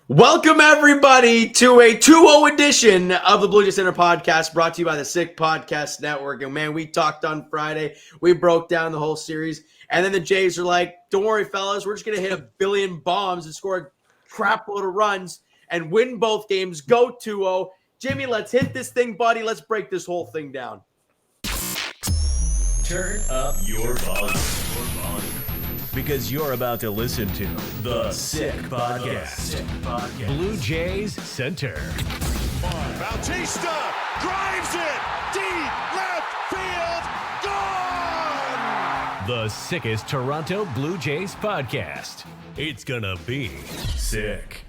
Welcome, everybody, to a 2-0 edition of the Blue Jays Center podcast brought to you by the Sick Podcast Network. And, man, we talked on Friday. We broke down the whole series. And then the Jays are like, don't worry, fellas. We're just going to hit a billion bombs and score a crap load of runs and win both games. Go 2-0. Jimmy, let's hit this thing, buddy. Let's break this whole thing down. Turn up your volume. Because you're about to listen to the Sick Podcast. Blue Jays Center. Bautista drives it deep left field. Gone! The sickest Toronto Blue Jays podcast. It's gonna be sick.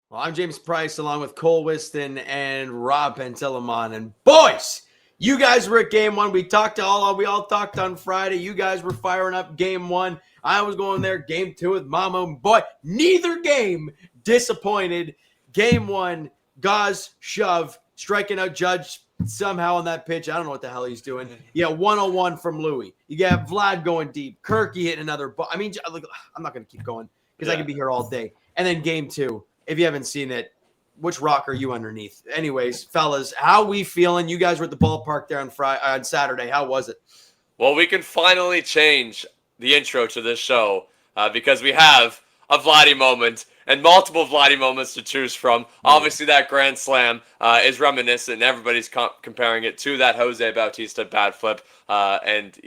Well, I'm James Price along with Cole Whiston and Rob Pantelimon. And boys, you guys were at game one. We all talked on Friday. You guys were firing up game one. I was going there game two with Mama. Boy, neither game disappointed. Game one, Gauze shove, striking out Judge somehow on that pitch. I don't know what the hell he's doing. Yeah, 101 from Louie. You got Vlad going deep. Kirky hitting another ball. I mean, I'm not going to keep going because I could be here all day. And then game two, if you haven't seen it, which rock are you underneath? Anyways, fellas, how we feeling? You guys were at the ballpark there on Saturday. How was it? Well, we can finally change the intro to this show because we have a Vladdy moment and multiple Vladdy moments to choose from. Obviously, that grand slam is reminiscent, and everybody's comparing it to that Jose Bautista bat flip. Playoff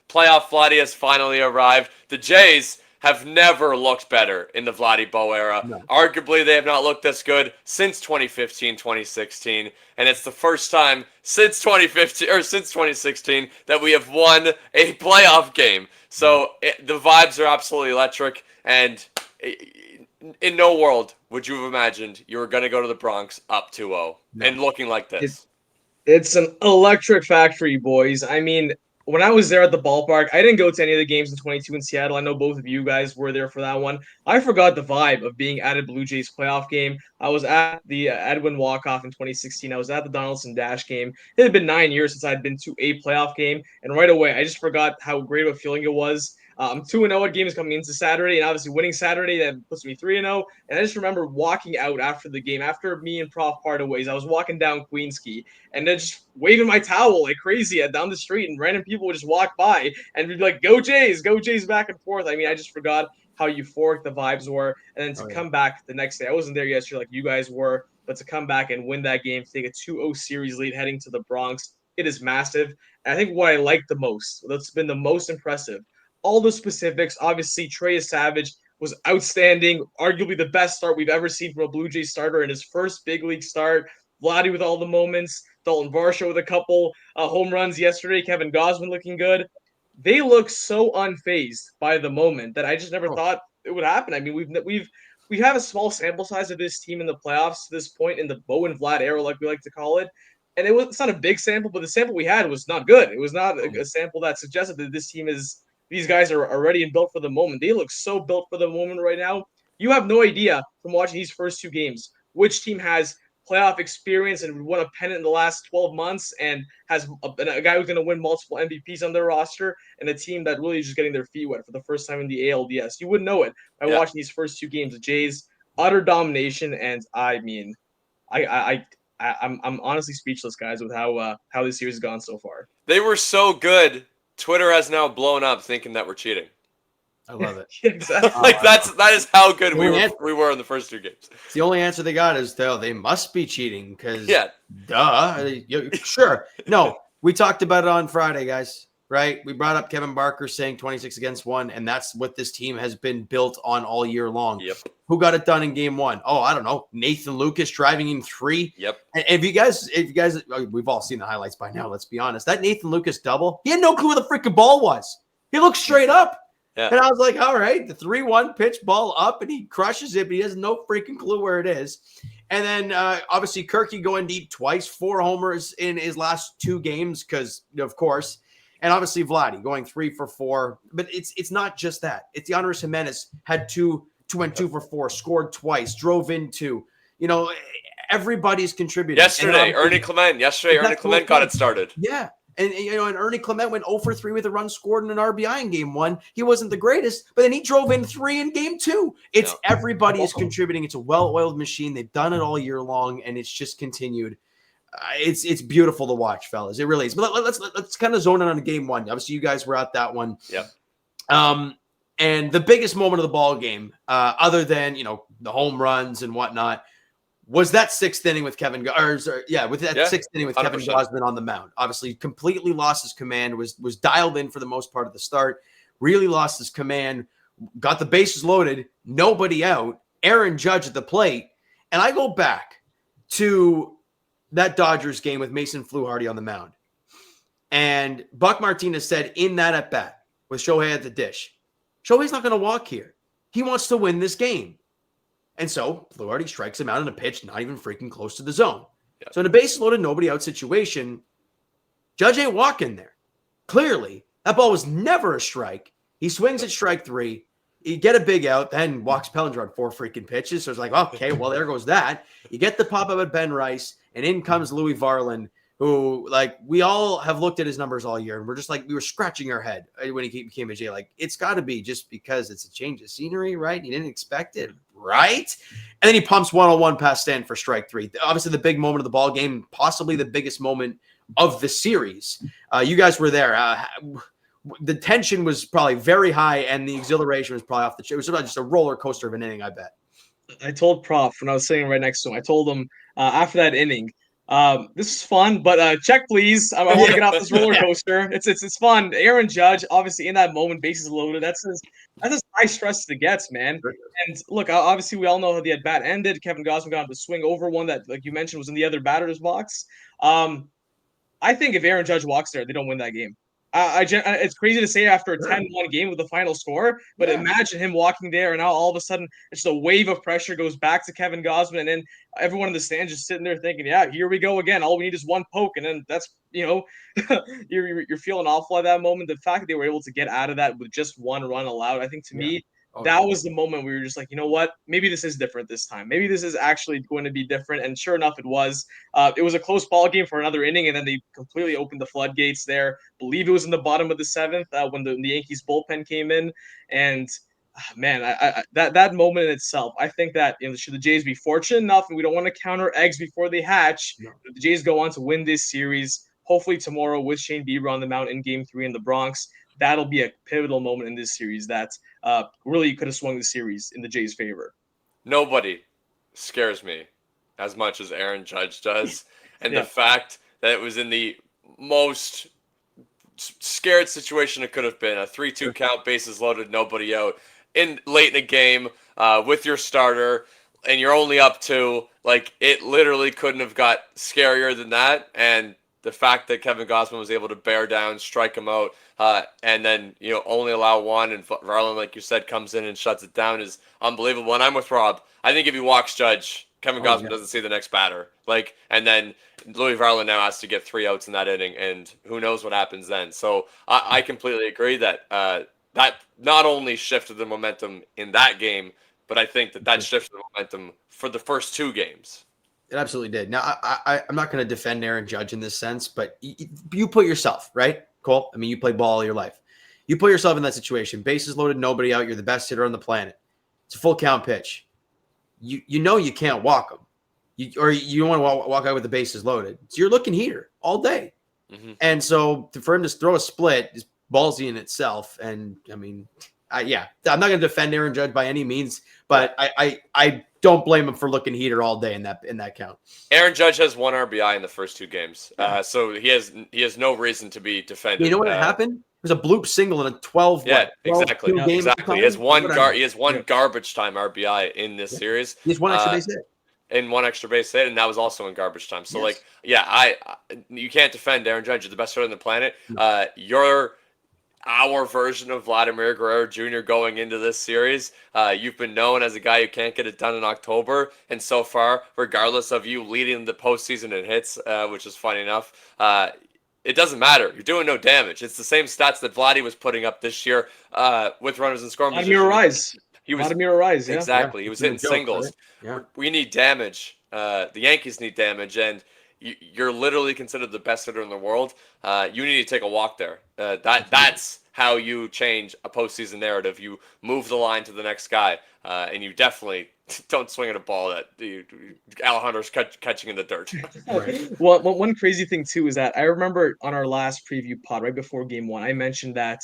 Vladdy has finally arrived. The Jays have never looked better in the Vladdy Bo era. No. Arguably, they have not looked this good since 2015, 2016, and it's the first time since 2016 that we have won a playoff game. So the vibes are absolutely electric, and in no world would you have imagined you were going to go to the Bronx up 2-0 and looking like this. It's an electric factory, boys. I mean, when I was there at the ballpark, I didn't go to any of the games in 22 in Seattle. I know both of you guys were there for that one. I forgot the vibe of being at a Blue Jays playoff game. I was at the Edwin walk-off in 2016. I was at the Donaldson Dash game. It had been 9 years since I'd been to a playoff game. And right away, I just forgot how great of a feeling it was. I'm 2-0 at games coming into Saturday, and obviously winning Saturday, that puts me 3-0. And I just remember walking out after the game, after me and Prof parted ways. I was walking down Queensquay, and then just waving my towel like crazy down the street, and random people would just walk by and be like, go Jays, back and forth. I mean, I just forgot how euphoric the vibes were. And then to come back the next day, I wasn't there yesterday like you guys were, but to come back and win that game, to take a 2-0 series lead heading to the Bronx, it is massive. And I think what I like the most, that's been the most impressive, all the specifics. Obviously, Trey Yesavage was outstanding, arguably the best start we've ever seen from a Blue Jays starter in his first big league start. Vladdy with all the moments, Dalton Varsho with a couple home runs yesterday, Kevin Gausman looking good. They look so unfazed by the moment that I just never thought it would happen. I mean, we have a small sample size of this team in the playoffs to this point in the Bo and Vlad era, like we like to call it. And it's not a big sample, but the sample we had was not good. It was not a sample that suggested that this team is – these guys are ready and built for the moment. They look so built for the moment right now. You have no idea from watching these first two games which team has playoff experience and won a pennant in the last 12 months and has a guy who's going to win multiple MVPs on their roster, and a team that really is just getting their feet wet for the first time in the ALDS. You wouldn't know it by watching these first two games. The Jays, utter domination, and I mean, I'm honestly speechless, guys, with how this series has gone so far. They were so good. Twitter has now blown up thinking that we're cheating. I love it. Exactly. that is how good we were in the first two games. The only answer they got is they must be cheating because duh. Sure. No, we talked about it on Friday, guys. Right? We brought up Kevin Barker saying 26 against 1, and that's what this team has been built on all year long. Yep. Who got it done in game one? Oh, I don't know. Nathan Lucas driving in 3. Yep. And if you guys, we've all seen the highlights by now, let's be honest. That Nathan Lucas double, he had no clue where the freaking ball was. He looked straight up. Yeah. And I was like, all right, the 3-1 pitch ball up, and he crushes it, but he has no freaking clue where it is. And then, obviously, Kirky going deep twice, 4 homers in his last 2 games because, of course. And obviously, Vladdy going 3 for 4. But it's not just that. It's Andres Jimenez had 2 for 4, scored twice, drove in 2. You know, everybody's contributing. Yesterday, Ernie Clement got it started. Yeah. And and Ernie Clement went 0 for 3 with a run scored and an RBI in game 1. He wasn't the greatest, but then he drove in 3 in game 2. It's everybody is contributing. It's a well-oiled machine. They've done it all year long, and it's just continued. It's beautiful to watch, fellas. It really is. But let's kind of zone in on game 1. Obviously, you guys were at that one. Yep. And the biggest moment of the ball game, other than the home runs and whatnot, was that 6th inning with Kevin. 6th inning with 100%. Kevin Gausman on the mound. Obviously, completely lost his command. Was dialed in for the most part of the start. Really lost his command. Got the bases loaded. Nobody out. Aaron Judge at the plate. And I go back to that Dodgers game with Mason Fluharty on the mound. And Buck Martinez said in that at bat with Shohei at the dish, Shohei's not going to walk here. He wants to win this game. And so Fluharty strikes him out in a pitch, not even freaking close to the zone. Yep. So in a bases loaded, nobody out situation, Judge ain't walking there. Clearly, that ball was never a strike. He swings at strike 3. You get a big out, then walks Pellinger on 4 freaking pitches. So it's like, okay, well, there goes that. You get the pop up at Ben Rice, and in comes Louis Varland, who, we all have looked at his numbers all year, and we're just we were scratching our head when he became a J. It's got to be just because it's a change of scenery, right? You didn't expect it, right? And then he pumps 101 past Stanton for strike 3. Obviously, the big moment of the ball game, possibly the biggest moment of the series. You guys were there. The tension was probably very high, and the exhilaration was probably off the chain. It was just a roller coaster of an inning, I bet. I told Prof when I was sitting right next to him, I told him after that inning, this is fun, but check please. I want to get off this roller coaster. It's fun. Aaron Judge, obviously in that moment, bases loaded. That's as high stress as it gets, man. And look, obviously we all know how the at bat ended. Kevin Gausman got to swing over one that, like you mentioned, was in the other batter's box. I think if Aaron Judge walks there, they don't win that game. It's crazy to say after a 10-1 game with the final score, but imagine him walking there, and now all of a sudden, it's a wave of pressure goes back to Kevin Gausman, and then everyone in the stands just sitting there thinking, yeah, here we go again. All we need is one poke, and then that's, you're feeling awful at that moment. The fact that they were able to get out of that with just one run allowed, I think to me, that was the moment we were just like, you know what? Maybe this is different this time. Maybe this is actually going to be different. And sure enough, it was. It was a close ball game for another inning, and then they completely opened the floodgates there. Believe it was in the bottom of the 7th when the Yankees bullpen came in. And man, that moment in itself, I think that should the Jays be fortunate enough, and we don't want to count our eggs before they hatch. No. The Jays go on to win this series. Hopefully tomorrow with Shane Bieber on the mound in Game 3 in the Bronx. That'll be a pivotal moment in this series that really could have swung the series in the Jays' favor. Nobody scares me as much as Aaron Judge does. And the fact that it was in the most scared situation it could have been, a 3-2 count, bases loaded, nobody out, late in a game with your starter, and you're only up 2, it literally couldn't have got scarier than that. And the fact that Kevin Gausman was able to bear down, strike him out, and then only allow one, and Varland, like you said, comes in and shuts it down is unbelievable. And I'm with Rob. I think if he walks Judge, Kevin Gausman doesn't see the next batter. And then Louis Varland now has to get 3 outs in that inning, and who knows what happens then. So I completely agree that that not only shifted the momentum in that game, but I think that shifted the momentum for the first 2 games. It absolutely did. Now, I'm not going to defend Aaron Judge in this sense, but you put yourself, right, Cole? I mean, you played ball all your life. You put yourself in that situation. Bases loaded, nobody out. You're the best hitter on the planet. It's a full count pitch. You know you can't walk him. You don't want to walk out with the bases loaded. So you're looking heater all day. Mm-hmm. And so for him to throw a split is ballsy in itself. And, I mean, I'm not going to defend Aaron Judge by any means, but I don't blame him for looking heater all day in that count. Aaron Judge has 1 RBI in the first 2 games, so he has no reason to be defended. You know what happened? It was a bloop single in a 12. Yeah, exactly. He has one garbage time RBI in this series. He has 1 extra base hit. And 1 extra base hit, and that was also in garbage time. So you can't defend Aaron Judge. You're the best hitter on the planet. You're our version of Vladimir Guerrero Jr. going into this series. You've been known as a guy who can't get it done in October, and so far, regardless of you leading the postseason in hits, which is funny enough, it doesn't matter. You're doing no damage. It's the same stats that Vladdy was putting up this year with runners in scoring position. Vladimir Rise, exactly. He was hitting singles. Right? Yeah. We need damage. The Yankees need damage, and you're literally considered the best hitter in the world. You need to take a walk there. That's how you change a postseason narrative. You move the line to the next guy, and you definitely don't swing at a ball that Alejandro's catching in the dirt. Well, one crazy thing too is that I remember on our last preview pod right before Game 1, I mentioned that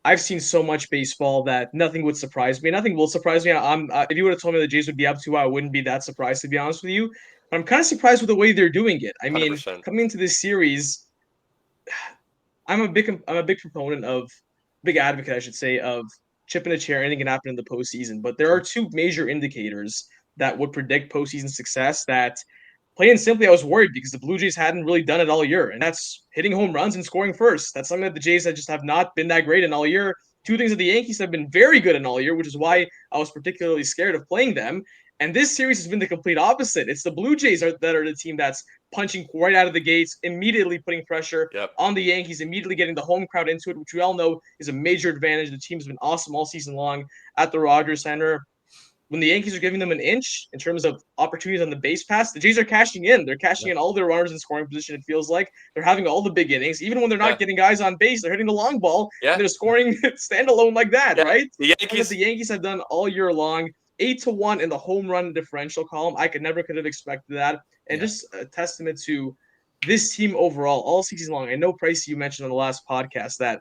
I've seen so much baseball that nothing would surprise me. Nothing will surprise me. If you would have told me the Jays would be up 2-0, I wouldn't be that surprised, to be honest with you. But I'm kind of surprised with the way they're doing it. I mean, 100%. coming into this series, I'm a big proponent of, big advocate, I should say, of chip in a chair. Anything can happen in the postseason. But there are two major indicators that would predict postseason success that, plain and simply, I was worried because the Blue Jays hadn't really done it all year, and that's hitting home runs and scoring first. That's something that the Jays just have not been that great in all year. Two things that the Yankees have been very good in all year, which is why I was particularly scared of playing them. And this series has been the complete opposite. It's the Blue Jays that are the team that's punching right out of the gates, immediately putting pressure on the Yankees, immediately getting the home crowd into it, which we all know is a major advantage. The team's been awesome all season long at the Rogers Center. When the Yankees are giving them an inch in terms of opportunities on the base pass, the Jays are cashing in. They're cashing in all their runners in scoring position, it feels like. They're having all the big innings. Even when they're not getting guys on base, they're hitting the long ball, and they're scoring standalone like that, right? The Yankees have done all year long. 8-1 in the home run differential column. I never could have expected that. And just a testament to this team overall, all season long. I know, Pricey, you mentioned on the last podcast that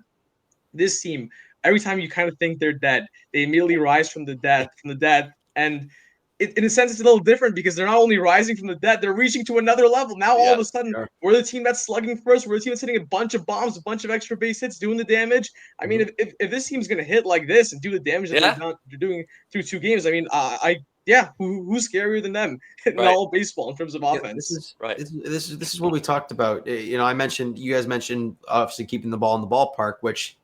this team, every time you kind of think they're dead, they immediately rise from the dead. And in a sense, it's a little different because they're not only rising from the dead, they're reaching to another level. Now, all of a sudden, we're the team that's slugging first. We're the team that's hitting a bunch of bombs, a bunch of extra base hits, doing the damage. I mean, if this team's going to hit like this and do the damage that they're doing through 2 games, I mean, who's scarier than them in all baseball in terms of offense? This is what we talked about. You know, you guys mentioned obviously keeping the ball in the ballpark, which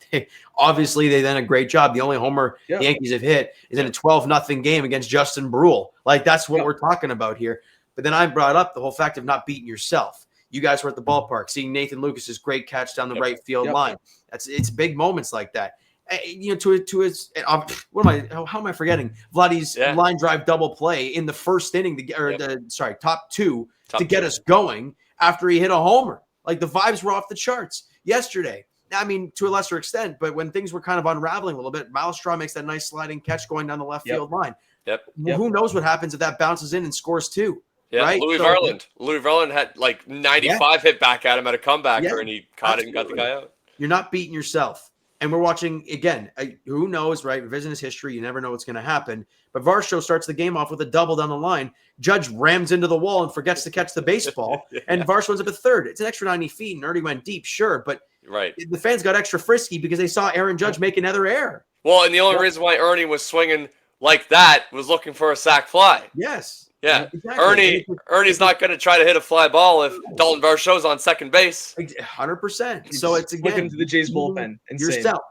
obviously they done a great job. The only homer the Yankees have hit is in a 12-0 game against Justin Brule. Like, that's what we're talking about here. But then I brought up the whole fact of not beating yourself. You guys were at the ballpark, seeing Nathan Lucas's great catch down the right field line. It's big moments like that. You know, to his how am I forgetting Vladdy's line drive double play in the first inning, top two to get us going after he hit a homer. Like, the vibes were off the charts yesterday. I mean, to a lesser extent, but when things were kind of unraveling a little bit, Malstraw makes that nice sliding catch going down the left field line. Who knows what happens if that bounces in and scores 2? Right? Louis Verland had like 95 hit back at him at a comebacker, and he caught it and got the guy out. You're not beating yourself. And we're watching, again, who knows, right? Revisionist his history. You never know what's going to happen. But Varsho starts the game off with a double down the line. Judge rams into the wall and forgets to catch the baseball. And Varsho ends up at third. It's an extra 90 feet and Ernie went deep, sure. But the fans got extra frisky because they saw Aaron Judge make another error. Well, and the only reason why Ernie was swinging like that was looking for a sac fly. Yes. Yeah, exactly. Ernie's not going to try to hit a fly ball if Dalton Varsho's on second base. 100%. So it's, again, looking to the Jays bullpen yourself.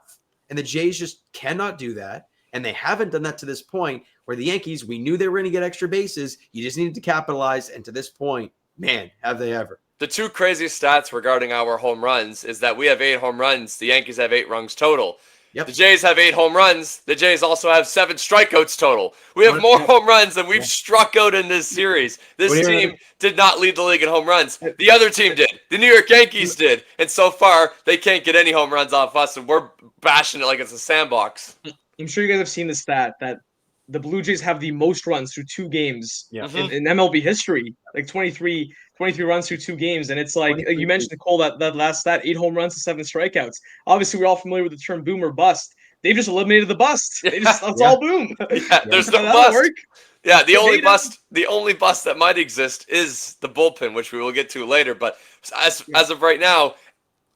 And the Jays just cannot do that. And they haven't done that to this point, where the Yankees, we knew they were going to get extra bases. You just needed to capitalize. And to this point, man, have they ever. The two craziest stats regarding our home runs is that we have 8 home runs. The Yankees have 8 runs total. The Jays have 8 home runs. The Jays also have 7 strikeouts total. We have more home runs than we've struck out in this series. This team did not lead the league in home runs. The other team did. The New York Yankees did. And so far, they can't get any home runs off us, and we're bashing it like it's a sandbox. I'm sure you guys have seen the stat that the Blue Jays have the most runs through 2 games in MLB history, like 23 runs through 2 games. And it's like you mentioned, Nicole, that last stat, 8 home runs to 7 strikeouts. Obviously, we're all familiar with the term boom or bust. They've just eliminated the bust. It's all boom. There's no bust. Work. Yeah, the only bust that might exist is the bullpen, which we will get to later. But as of right now,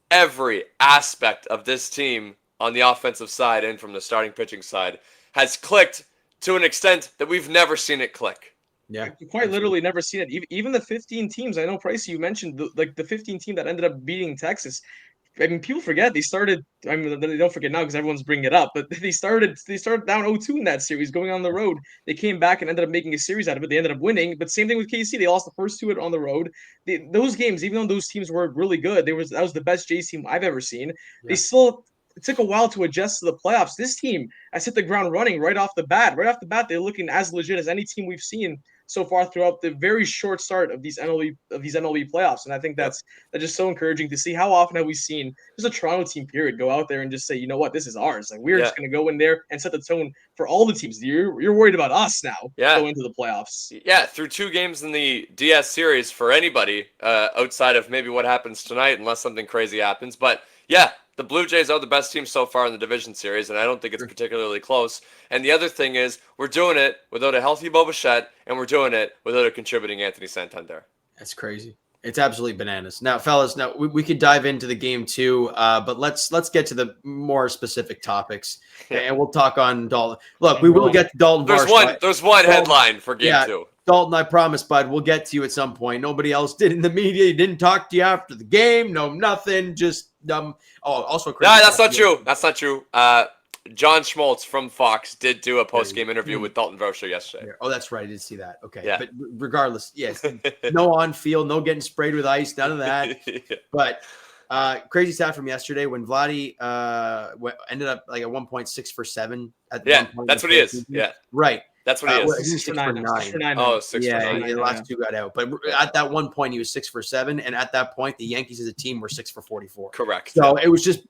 every aspect of this team on the offensive side and from the starting pitching side has clicked to an extent that we've never seen it click. Yeah, quite literally never seen it. Even the 15 teams, I know, Pricey, you mentioned the 15 team that ended up beating Texas. I mean, people forget they started. I mean, they don't forget now because everyone's bringing it up. But they started down 0-2 in that series, going on the road. They came back and ended up making a series out of it. They ended up winning. But same thing with KC. They lost the first 2 on the road. Those games, even though those teams were really good, that was the best Jays team I've ever seen. They still it took a while to adjust to the playoffs. This team has hit the ground running right off the bat. Right off the bat, they're looking as legit as any team we've seen so far throughout the very short start of these MLB playoffs. And I think that's just so encouraging to see. How often have we seen just a Toronto team period go out there and just say, you know what, this is ours. Like we're just going to go in there and set the tone for all the teams. You're worried about us now going into the playoffs. Yeah, through 2 games in the DS series for anybody outside of maybe what happens tonight, unless something crazy happens. But yeah, the Blue Jays are the best team so far in the division series, and I don't think it's particularly close. And the other thing is, we're doing it without a healthy Bo Bichette, and we're doing it without a contributing Anthony Santander. That's crazy. It's absolutely bananas. Now, fellas, we could dive into the game too, but let's get to the more specific topics, and we'll talk on Dalton. Look, we will get to Dalton. There's one headline for game 2. Dalton, I promise, bud, we'll get to you at some point. Nobody else did in the media. He didn't talk to you after the game. No, nothing. Just also crazy. No, that's not true. That's not true. John Schmaltz from Fox did do a post-game interview with Dalton Varsho yesterday. Oh, that's right. I did see that. Okay. Yeah. But regardless, yes, no on-field, no getting sprayed with ice, none of that. But crazy stat from yesterday when Vladdy ended up like at 1.6 for 7 at one point. That's what he is. Season. Yeah. Right. That's what he is. 6 for 9. 6 for 9. Oh, 6 for 9. The last 2 got out. But at that one point, he was 6 for 7. And at that point, the Yankees as a team were 6 for 44. Correct. So it was just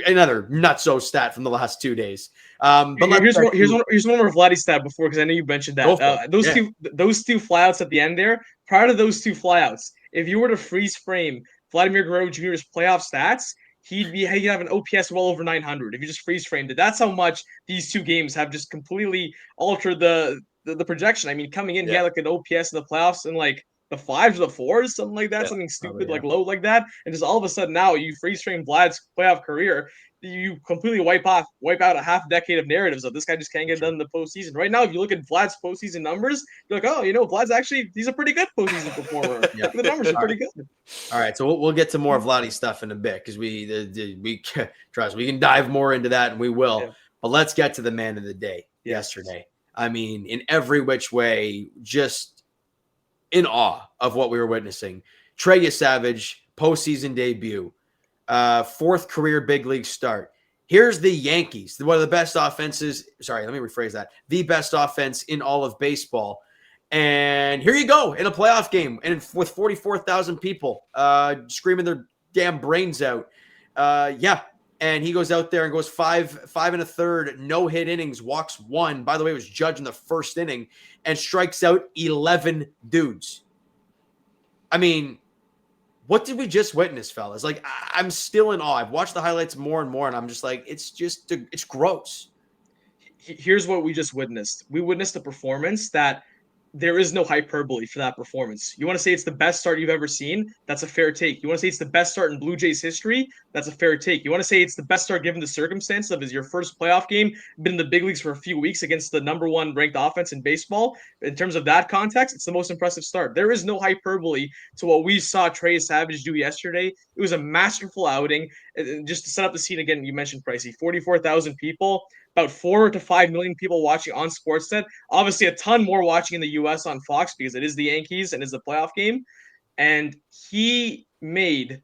another not-so stat from the last 2 days. But here's one more Vladdy stat before, because I know you mentioned that. Those two flyouts at the end there, prior to those 2 flyouts, if you were to freeze frame Vladimir Guerrero Jr.'s playoff stats, he'd have an OPS well over 900 if you just freeze framed it. That's how much these 2 games have just completely altered the projection. I mean, coming in, he had like an OPS in the playoffs and like the 5s or the 4s, something like that, something stupid like low like that, and just all of a sudden now you freeze frame Vlad's playoff career, you completely wipe out a half decade of narratives of this guy just can't get done in the postseason. Right now, if you look at Vlad's postseason numbers, you're like, oh, Vlad's he's a pretty good postseason performer. The numbers are pretty good. All right, so we'll get to more Vladdy stuff in a bit because we trust we can dive more into that, and we will. Yeah. But let's get to the man of the day yesterday. I mean, in every which way, just in awe of what we were witnessing. Trey Yesavage, postseason debut, 4th career big league start. Here's the Yankees, one of the best offenses. Sorry, let me rephrase that. The best offense in all of baseball. And here you go in a playoff game, and with 44,000 people screaming their damn brains out. And he goes out there and goes 5 1/3, no hit innings, walks 1. By the way, it was judged in the first inning and strikes out 11 dudes. I mean, what did we just witness, fellas? Like, I'm still in awe. I've watched the highlights more and more, and I'm just like, it's gross. Here's what we just witnessed. We witnessed a performance that there is no hyperbole for that performance. You want to say it's the best start you've ever seen? That's a fair take. You want to say it's the best start in Blue Jays history? That's a fair take. You want to say it's the best start given the circumstance of your first playoff game, been in the big leagues for a few weeks against the number 1 ranked offense in baseball? In terms of that context, it's the most impressive start. There is no hyperbole to what we saw Trey Yesavage do yesterday. It was a masterful outing. Just to set up the scene again, you mentioned Pricey, 44,000 people. About 4 to 5 million people watching on Sportsnet. Obviously, a ton more watching in the U.S. on Fox because it is the Yankees and is the playoff game. And he made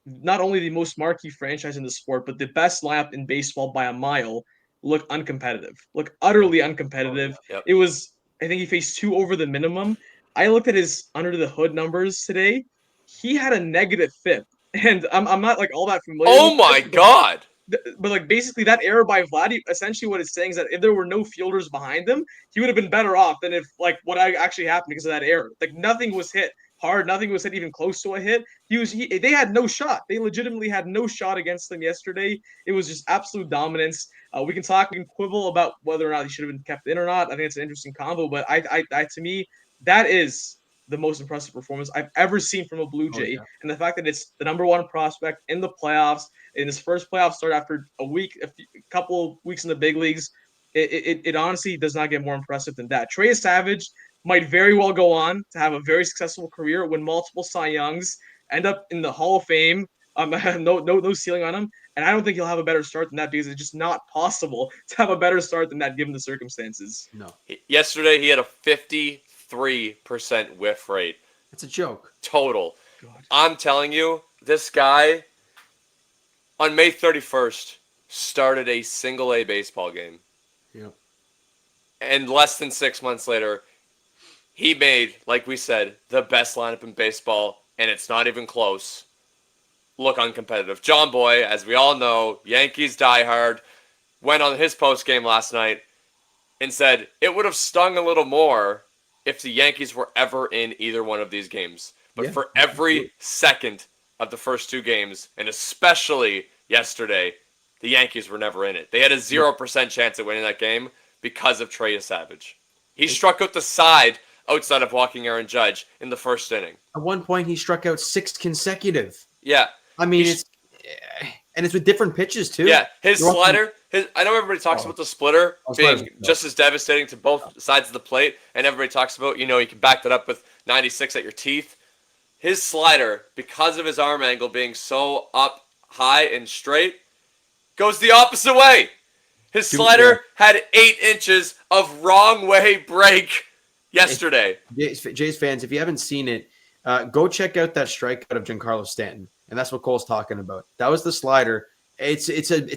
not only the most marquee franchise in the sport, but the best lineup in baseball by a mile look uncompetitive, look utterly uncompetitive. Yep. It was, I think he faced 2 over the minimum. I looked at his under the hood numbers today. He had a negative FIP. And I'm not like all that familiar. Oh my God. But like basically that error by Vladdy, essentially what it's saying is that if there were no fielders behind him, he would have been better off than if like what actually happened because of that error. Like nothing was hit hard, nothing was hit even close to a hit. They had no shot. They legitimately had no shot against them yesterday. It was just absolute dominance. We can quibble about whether or not he should have been kept in or not. I think it's an interesting combo, but I to me that is the most impressive performance I've ever seen from a Blue Jay. And the fact that it's the number 1 prospect in the playoffs, in his first playoff start after a couple weeks in the big leagues, it honestly does not get more impressive than that. Trey Yesavage might very well go on to have a very successful career, win multiple Cy Youngs, end up in the Hall of Fame. No ceiling on him. And I don't think he'll have a better start than that because it's just not possible to have a better start than that given the circumstances. No. Yesterday, he had a 53% whiff rate. It's a joke. Total. God. I'm telling you, this guy, on May 31st, started a single A baseball game. Yep. And less than 6 months later, he made, like we said, the best lineup in baseball, and it's not even close, look uncompetitive. John Boy, as we all know, Yankees diehard, went on his post game last night and said it would have stung a little more if the Yankees were ever in either one of these games. But for every second of the first two games, and especially yesterday, the Yankees were never in it. They had a 0% chance of winning that game because of Trey Yesavage. He struck out the side outside of walking Aaron Judge in the first inning. At one point, he struck out 6 consecutive. Yeah. I mean, it's with different pitches, too. Yeah, his slider, I know everybody talks about the splitter being just as devastating to both sides of the plate, and everybody talks about, you can back that up with 96 at your teeth. His slider, because of his arm angle being so up high and straight, goes the opposite way. His slider had 8 inches of wrong way break yesterday. Jays fans, if you haven't seen it, go check out that strikeout of Giancarlo Stanton, and that's what Cole's talking about. That was the slider. It's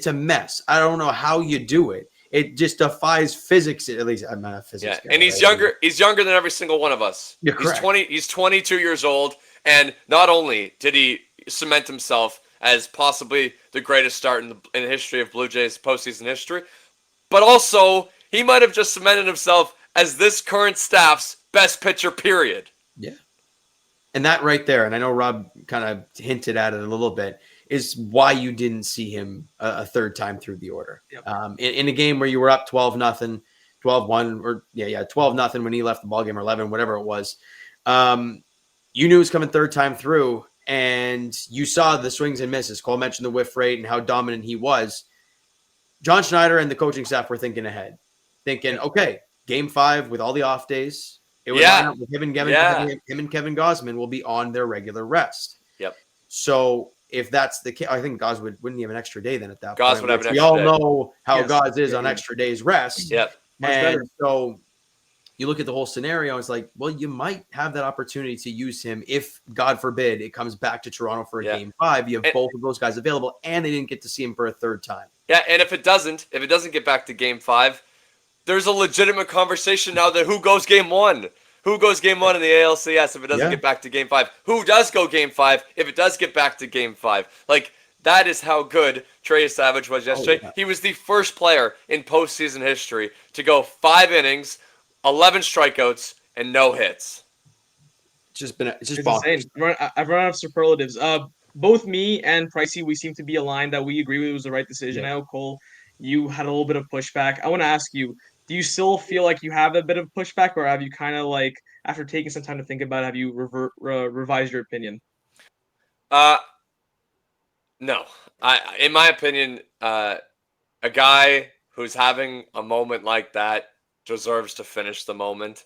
a mess. I don't know how you do it. It just defies physics. At least I'm not a physics guy. And he's younger. He's younger than every single one of us. You're correct. He's 22 years old, and not only did he cement himself as possibly the greatest start in the history of Blue Jays postseason history, but also he might have just cemented himself as this current staff's best pitcher, period. Yeah. And that right there, and I know Rob kind of hinted at it a little bit, is why you didn't see him a third time through the order. Yep. In a game where you were up 12-0, 12-1, or 12-0 when he left the ballgame, or 11, whatever it was, you knew he was coming third time through, and you saw the swings and misses. Cole mentioned the whiff rate and how dominant he was. John Schneider and the coaching staff were thinking ahead, thinking, okay, game 5 with all the off days, it would line up with him and Kevin Gausman will be on their regular rest. Yep. So if that's the case, I think Gauss wouldn't have an extra day then at that point. Would have an extra day. We all know how Gauss is on extra days rest. Yep. And so you look at the whole scenario, it's like, well, you might have that opportunity to use him if, God forbid, it comes back to Toronto for a game 5. You have both of those guys available, and they didn't get to see him for a third time. Yeah, and if it doesn't get back to game 5, there's a legitimate conversation now that who goes game 1? Who goes game 1 in the ALCS if it doesn't get back to game 5? Who does go game 5 if it does get back to game 5? Like, that is how good Trey Yesavage was yesterday. He was the first player in postseason history to go 5 innings, 11 strikeouts, and no hits. It's just insane. I've run out of superlatives. Both me and Pricey, we seem to be aligned that we agree it was the right decision. I know, Cole, you had a little bit of pushback. I want to ask you, do you still feel like you have a bit of pushback, or have you kind of like, after taking some time to think about it, have you revised your opinion? No. In my opinion, a guy who's having a moment like that deserves to finish the moment,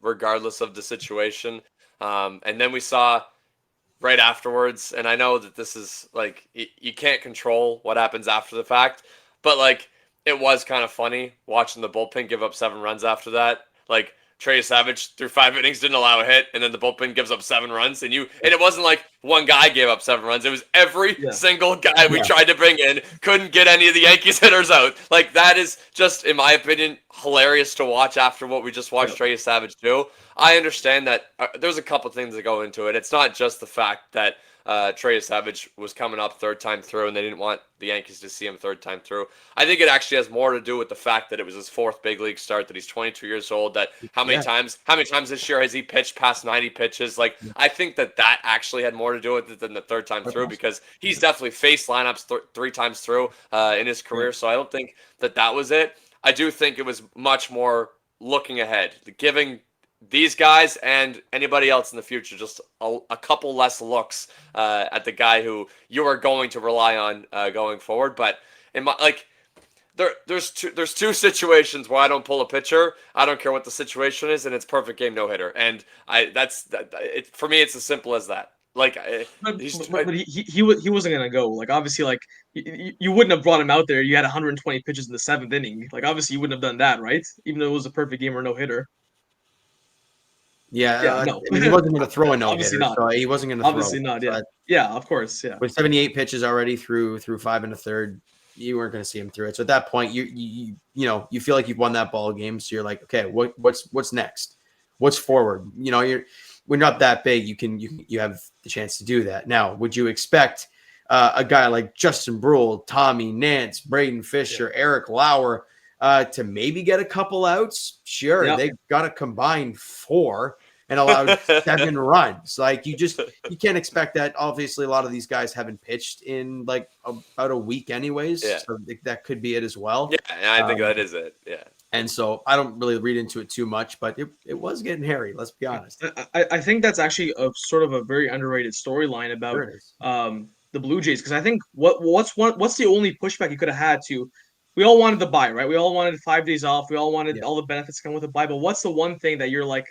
regardless of the situation. And then we saw right afterwards, and I know that this is like, you can't control what happens after the fact, but like, it was kind of funny watching the bullpen give up 7 runs after that. Like, Trey Yesavage through 5 innings didn't allow a hit, and then the bullpen gives up 7 runs, and it wasn't like one guy gave up 7 runs. It was every single guy we tried to bring in couldn't get any of the Yankees hitters out. Like, that is just, in my opinion, hilarious to watch after what we just watched Trey Yesavage do. I understand that there's a couple things that go into it. It's not just the fact that Trey Yesavage was coming up third time through, and they didn't want the Yankees to see him third time through. I think it actually has more to do with the fact that it was his 4th big league start, that he's 22 years old, that how many times this year has he pitched past 90 pitches? Like, I think that actually had more to do with it than the third time through, because he's definitely faced lineups 3 times through in his career. So I don't think that was it. I do think it was much more looking ahead, giving these guys and anybody else in the future just a couple less looks at the guy who you are going to rely on going forward. But there's two situations where I don't pull a pitcher. I don't care what the situation is, and it's perfect game no hitter. And for me, it's as simple as that. Like, but he wasn't gonna go. Like, obviously, like you wouldn't have brought him out there. You had 120 pitches in the 7th inning. Like, obviously, you wouldn't have done that, right? Even though it was a perfect game or no hitter. Yeah, No. I mean, he wasn't going to throw a no Obviously hitter, not. so he wasn't going to throw. Obviously not. So Yeah. Yeah. Of course. Yeah. with 78 pitches already through 5 1/3, you weren't going to see him through it. So at that point, you feel like you've won that ball game. So you're like, okay, what's next? What's forward? We're not that big. You have the chance to do that. Now, would you expect a guy like Justin Brule, Tommy Nance, Braden Fisher, Eric Lauer to maybe get a couple outs? Sure, they got a combined 4 and allowed 7 runs. Like you can't expect that. Obviously, a lot of these guys haven't pitched in like about a week anyways. Yeah. So that could be it as well. Yeah, and I think that is it. Yeah. And so I don't really read into it too much, but it was getting hairy. Let's be honest. I think that's actually a sort of a very underrated storyline about the Blue Jays, because I think what's the only pushback you could have had to. We all wanted the bye, right? We all wanted 5 days off. We all wanted all the benefits come with the bye. But what's the one thing that you're like,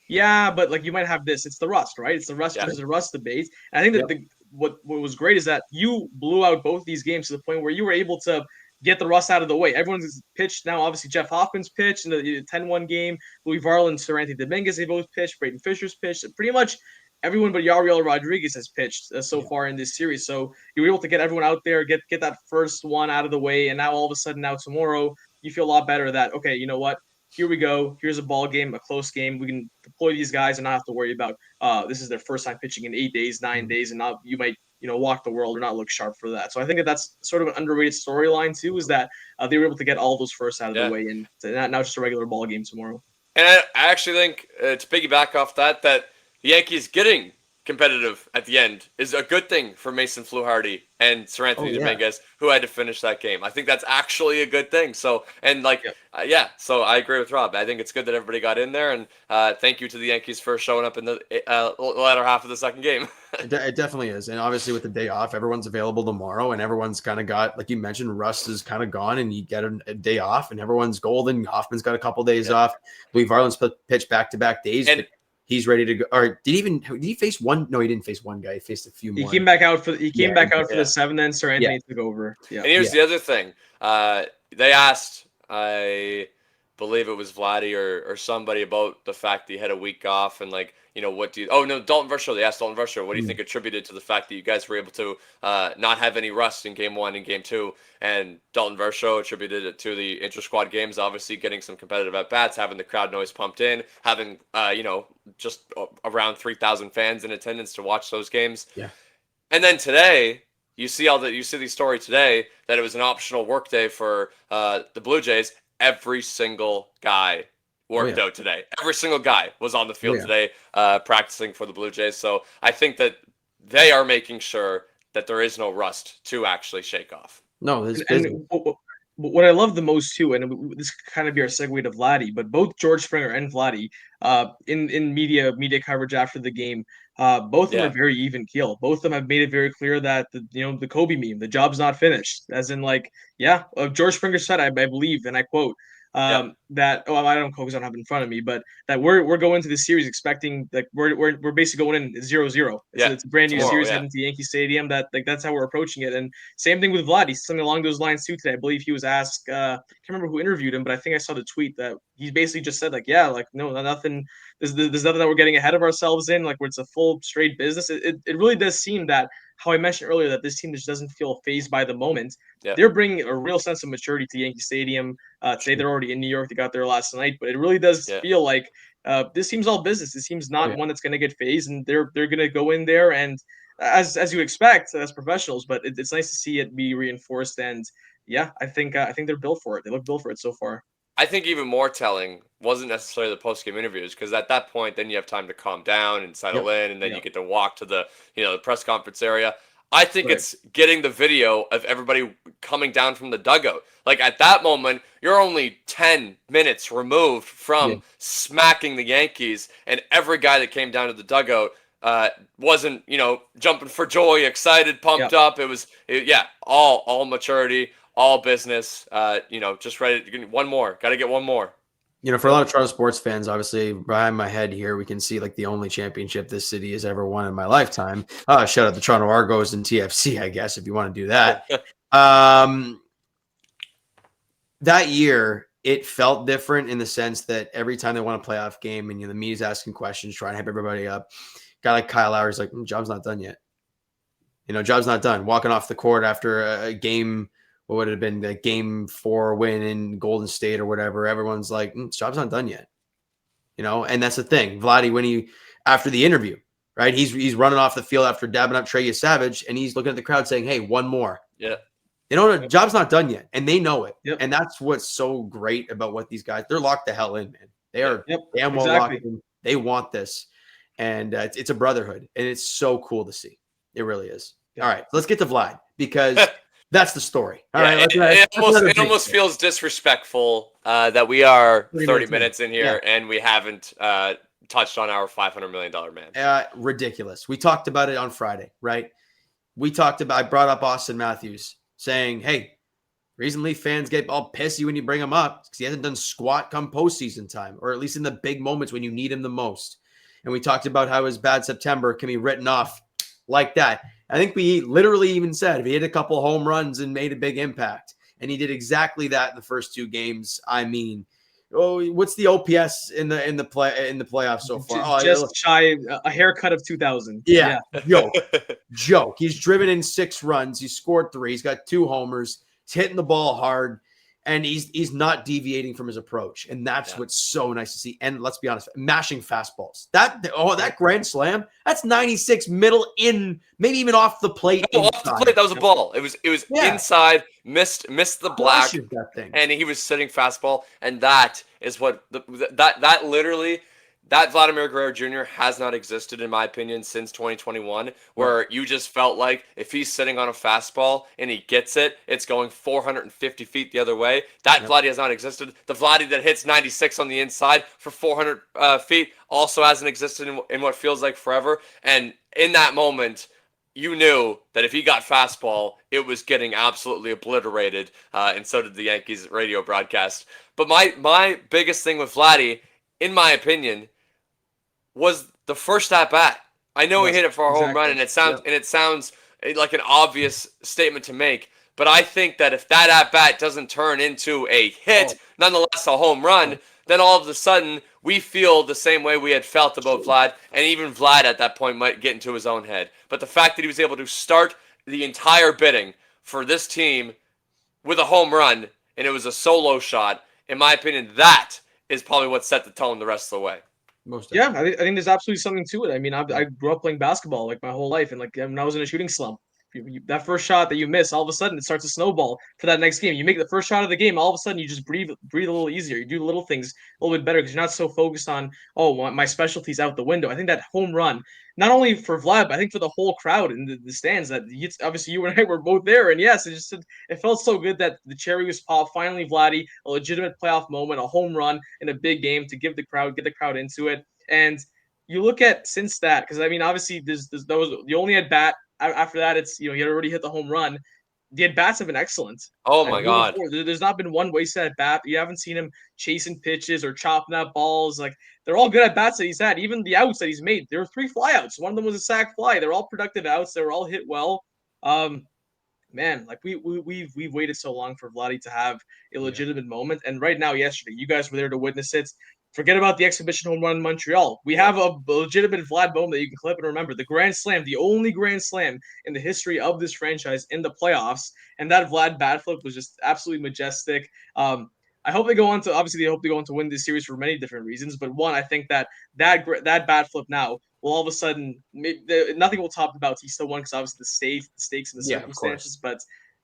yeah, but like you might have this. It's the rust, right? It's the rust versus the rust debate. And I think that what was great is that you blew out both these games to the point where you were able to get the rust out of the way. Everyone's pitched now. Obviously, Jeff Hoffman's pitched in the 10-1 game. Louis Varland and Seranthony Dominguez, they both pitched. Braden Fisher's pitched. Pretty much everyone but Yariel Rodriguez has pitched so far in this series. So you were able to get everyone out there, get that first one out of the way. And now all of a sudden, now tomorrow, you feel a lot better that, okay, you know what? Here we go. Here's a ball game, a close game. We can deploy these guys and not have to worry about this is their first time pitching in 8 days, 9 days, and now you might walk the world or not look sharp for that. So I think that's sort of an underrated storyline too, is that they were able to get all those firsts out of the way, and now just a regular ball game tomorrow. And I actually think to piggyback off that the Yankees getting competitive at the end is a good thing for Mason Fluharty and Seranthony Dominguez, who had to finish that game. I think that's actually a good thing. So, and so I agree with Rob. I think it's good that everybody got in there, and thank you to the Yankees for showing up in the latter half of the second game. It definitely is. And obviously with the day off, everyone's available tomorrow, and everyone's kind of got, like you mentioned, rust is kind of gone, and you get a day off, and everyone's golden. Hoffman's got a couple days off. Louis Varland's pitched back-to-back days. And he's ready to go. Or did he face one? No, he didn't face one guy. He faced a few more. He came back out for the 7, then Seranthony took over. Yeah. And here's the other thing. They asked, I believe it was Vladdy or somebody, about the fact that he had a week off, and like, what do you? Oh no, Dalton Varsho. They asked Dalton Varsho, what do you think attributed to the fact that you guys were able to not have any rust in Game 1 and Game 2? And Dalton Varsho attributed it to the inter-squad games, obviously getting some competitive at bats, having the crowd noise pumped in, having just around 3,000 fans in attendance to watch those games. Yeah. And then today, you see the story today that it was an optional work day for the Blue Jays. Every single guy worked out today. Every single guy was on the field today practicing for the Blue Jays. So I think that they are making sure that there is no rust to actually shake off. No, this and what I love the most too, and this could kind of be our segue to Vladdy, but both George Springer and Vladdy in media coverage after the game, both of them are very even keel. Both of them have made it very clear that the Kobe meme, the job's not finished. As in, like, George Springer said, I believe, and I quote, that I don't because I don't have it in front of me, but that we're going into this series expecting, like, we're basically going in 0-0. It's a brand new series heading to Yankee Stadium. That's how we're approaching it. And same thing with Vladdy, something along those lines too today. I believe he was asked, I can't remember who interviewed him, but I think I saw the tweet that he basically just said, like, no, nothing. There's nothing that we're getting ahead of ourselves in, like, where it's a full straight business. It really does seem that, how I mentioned earlier, that this team just doesn't feel phased by the moment. They're bringing a real sense of maturity to Yankee Stadium. Today they're already in New York. They got there last night, but it really does feel like this team's all business. This team's not one that's going to get phased, and they're going to go in there and as you expect as professionals. But it's nice to see it be reinforced. And I think they're built for it. They look built for it so far. I think even more telling wasn't necessarily the post-game interviews, because at that point, then you have time to calm down and settle in, and then you get to walk to the the press conference area. I think it's getting the video of everybody coming down from the dugout. Like, at that moment, you're only 10 minutes removed from smacking the Yankees, and every guy that came down to the dugout wasn't, jumping for joy, excited, pumped up. It was, all maturity, all business, just ready to get one more. Got to get one more. For a lot of Toronto sports fans, obviously behind my head here, we can see like the only championship this city has ever won in my lifetime. Shout out the Toronto Argos and TFC, I guess, if you want to do that. That year, it felt different in the sense that every time they won a playoff game and the media's asking questions, trying to hype everybody up, guy like Kyle Lowry's like, job's not done yet. Job's not done. Walking off the court after a game, what would it have been, the game 4 win in Golden State or whatever, everyone's like, job's not done yet. And that's the thing. Vladdy, after the interview, right, he's running off the field after dabbing up Trey Yesavage, and he's looking at the crowd saying, hey, one more. Yeah. Job's not done yet, and they know it. Yep. And that's what's so great about what these guys, they're locked the hell in, man. They are damn well exactly. locked in. They want this. And it's a brotherhood, and it's so cool to see. It really is. All right, let's get to Vlad, because that's the story. All right, it almost feels disrespectful that we are 30 minutes in here and we haven't touched on our $500 million man. Ridiculous. We talked about it on Friday, right? I brought up Austin Matthews saying, hey, reason Leaf fans get all pissy when you bring him up because he hasn't done squat come postseason time, or at least in the big moments when you need him the most. And we talked about how his bad September can be written off like that. I think we literally even said if he hit a couple home runs and made a big impact, and he did exactly that in the first 2 games. I mean, what's the OPS in the playoffs so far? Just shy a haircut of 2,000. Yeah. Joke. He's driven in 6 runs. He's scored 3. He's got 2 homers. He's hitting the ball hard, and he's not deviating from his approach. And that's what's so nice to see. And let's be honest, mashing fastballs. That grand slam, that's 96 middle in, maybe even off the plate. Off the plate, that was a ball. It was inside, missed the black, that thing. And he was sitting fastball. And that is what that literally. That Vladimir Guerrero Jr. has not existed, in my opinion, since 2021, where you just felt like if he's sitting on a fastball and he gets it, it's going 450 feet the other way. That Vladdy has not existed. The Vladdy that hits 96 on the inside for 400 feet also hasn't existed in what feels like forever. And in that moment, you knew that if he got fastball, it was getting absolutely obliterated, and so did the Yankees radio broadcast. But my biggest thing with Vladdy, in my opinion, was the first at bat. I know he hit it for a home run, and it sounds like an obvious statement to make. But I think that if that at bat doesn't turn into a hit, nonetheless a home run, then all of a sudden we feel the same way we had felt about Vlad, and even Vlad at that point might get into his own head. But the fact that he was able to start the entire bidding for this team with a home run, and it was a solo shot, in my opinion, that is probably what set the tone the rest of the way. I think there's absolutely something to it. I mean, I grew up playing basketball like my whole life, and like when I was in a shooting slump, that first shot that you miss, all of a sudden it starts to snowball for that next game. You make the first shot of the game, all of a sudden you just breathe a little easier. You do little things a little bit better because you're not so focused on, my specialty's out the window. I think that home run, not only for Vlad, but I think for the whole crowd in the stands, that obviously you and I were both there, and yes, it felt so good that the cherry was popped. Finally, Vladdy, a legitimate playoff moment, a home run in a big game to get the crowd into it. And you look at since that, because I mean, obviously, that was the only at bat. After that, it's he had already hit the home run. The at bats have been excellent. Oh my God! There's not been one wasted at bat. You haven't seen him chasing pitches or chopping up balls. Like they're all good at bats that he's had. Even the outs that he's made, there were 3 flyouts. One of them was a sac fly. They're all productive outs. They were all hit well. Man, like we've waited so long for Vladdy to have a legitimate moment, and right now, yesterday, you guys were there to witness it. Forget about the exhibition home run in Montreal. We have a legitimate Vlad moment that you can clip and remember. The Grand Slam, the only Grand Slam in the history of this franchise in the playoffs. And that Vlad bat flip was just absolutely majestic. I hope they go on to win this series for many different reasons. But one, I think that bat flip now will all of a sudden, nothing will top the Bautista one because obviously the stakes and the circumstances. But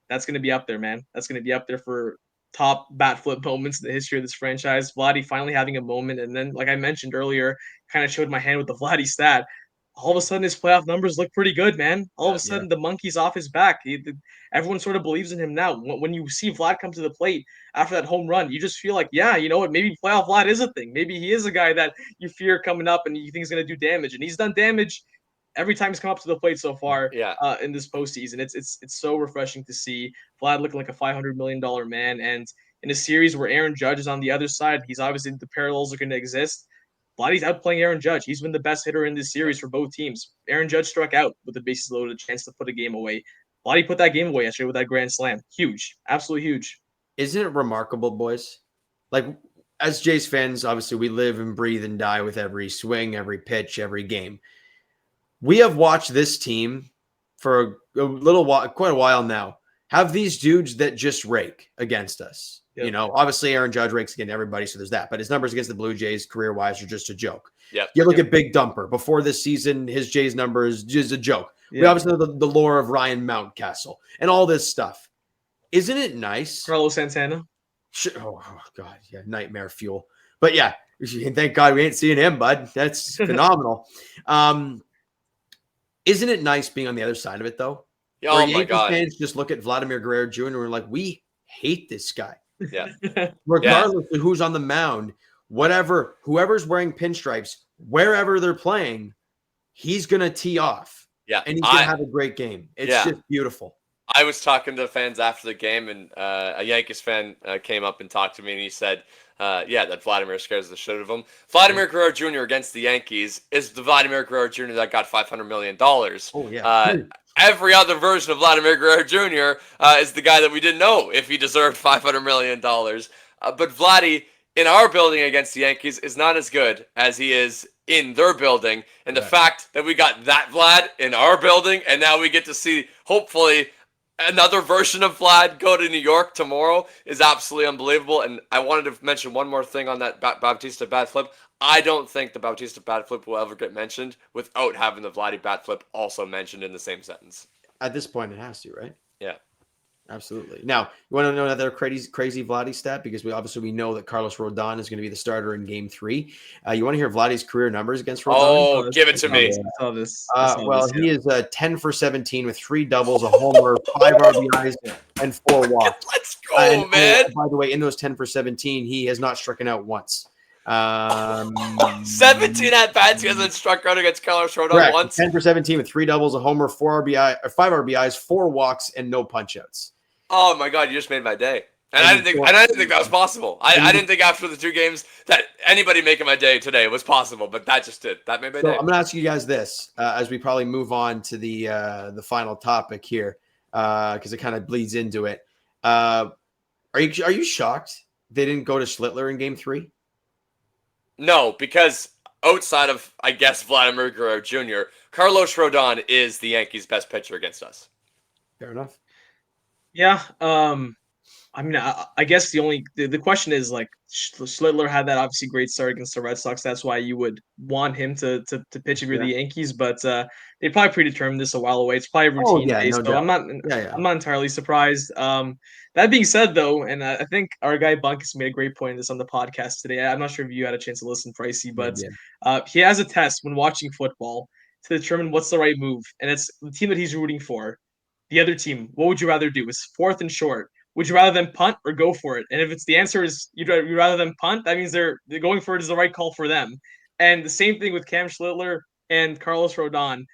that's going to be up there, man. That's going to be up there for top bat flip moments in the history of this franchise. Vladdy finally having a moment, and then, like I mentioned earlier, kind of showed my hand with the Vladdy stat. All of a sudden, his playoff numbers look pretty good, man. All of a sudden, the monkey's off his back. Everyone sort of believes in him now. When you see Vlad come to the plate after that home run, you just feel like, you know what? Maybe playoff Vlad is a thing. Maybe he is a guy that you fear coming up and you think is going to do damage, and he's done damage every time he's come up to the plate so far in this postseason. It's so refreshing to see Vlad looking like a $500 million man. And in a series where Aaron Judge is on the other side, he's obviously, the parallels are going to exist. Vladdy's outplaying Aaron Judge. He's been the best hitter in this series for both teams. Aaron Judge struck out with the bases loaded, a chance to put a game away. Vladdy put that game away yesterday with that grand slam. Huge. Absolutely huge. Isn't it remarkable, boys, like as Jays fans, obviously we live and breathe and die with every swing, every pitch, every game. We have watched this team for a little while, quite a while now, have these dudes that just rake against us. Yep. You know, obviously Aaron Judge rakes against everybody, so there's that. But his numbers against the Blue Jays career-wise are just a joke. Yeah. You look at Big Dumper. Before this season, his Jays numbers is just a joke. We obviously know the lore of Ryan Mountcastle and all this stuff. Isn't it nice? Carlos Santana. Oh, God. Yeah, nightmare fuel. But yeah, thank God we ain't seeing him, bud. That's phenomenal. Isn't it nice being on the other side of it, though? Oh, where my Yankees God. fans just look at Vladimir Guerrero Jr. and we're like, we hate this guy. Yeah. Regardless of who's on the mound, whatever, whoever's wearing pinstripes, wherever they're playing, he's going to tee off. Yeah. And he's going to have a great game. It's just beautiful. I was talking to fans after the game, and a Yankees fan came up and talked to me, and he said, that Vladimir scares the shit out of him. Vladimir Guerrero Jr. against the Yankees is the Vladimir Guerrero Jr. that got $500 million. Oh, yeah. Every other version of Vladimir Guerrero Jr. Is the guy that we didn't know if he deserved $500 million. But Vladdy, in our building against the Yankees, is not as good as he is in their building. And the fact that we got that Vlad in our building, and now we get to see, hopefully, another version of Vlad go to New York tomorrow is absolutely unbelievable. And I wanted to mention one more thing on that Bautista bat flip. I don't think the Bautista bat flip will ever get mentioned without having the Vladdy bat flip also mentioned in the same sentence. At this point, it has to, right? Yeah. Absolutely. Now, you want to know another crazy Vladdy stat? Because we know that Carlos Rodon is going to be the starter in Game 3. You want to hear Vladdy's career numbers against Rodon? Oh, give it to me. He is 10 for 17 with 3 doubles, a homer, 5 RBIs, and 4 walks. Let's go, man. By the way, in those 10 for 17, he has not stricken out once. 17 at bats. He hasn't struck out against Carlos Rodon once. 10 for 17 with 3 doubles, a homer, 5 RBIs, 4 walks, and no punch-outs. Oh my God, you just made my day. And I didn't think that was possible. I didn't think after the 2 games that anybody making my day today was possible, but that just did. That made my day. I'm going to ask you guys this as we probably move on to the final topic here because it kind of bleeds into it. Are you shocked they didn't go to Schlittler in Game 3? No, because outside of, I guess, Vladimir Guerrero Jr., Carlos Rodon is the Yankees' best pitcher against us. Fair enough. Yeah. I mean, I guess the question is, like, Schlittler had that obviously great start against the Red Sox. That's why you would want him to pitch if you're the Yankees. But they probably predetermined this a while away. It's probably routine based, so I'm not entirely surprised. That being said, though, and I think our guy Bunkus made a great point in this on the podcast today. I'm not sure if you had a chance to listen, Pricey, but he has a test when watching football to determine what's the right move, and it's the team that he's rooting for. The other team, what would you rather do? It's 4th and short. Would you rather them punt or go for it? And if it's the answer is you'd rather them punt, that means they're going for it is the right call for them. And the same thing with Cam Schlittler and Carlos Rodon.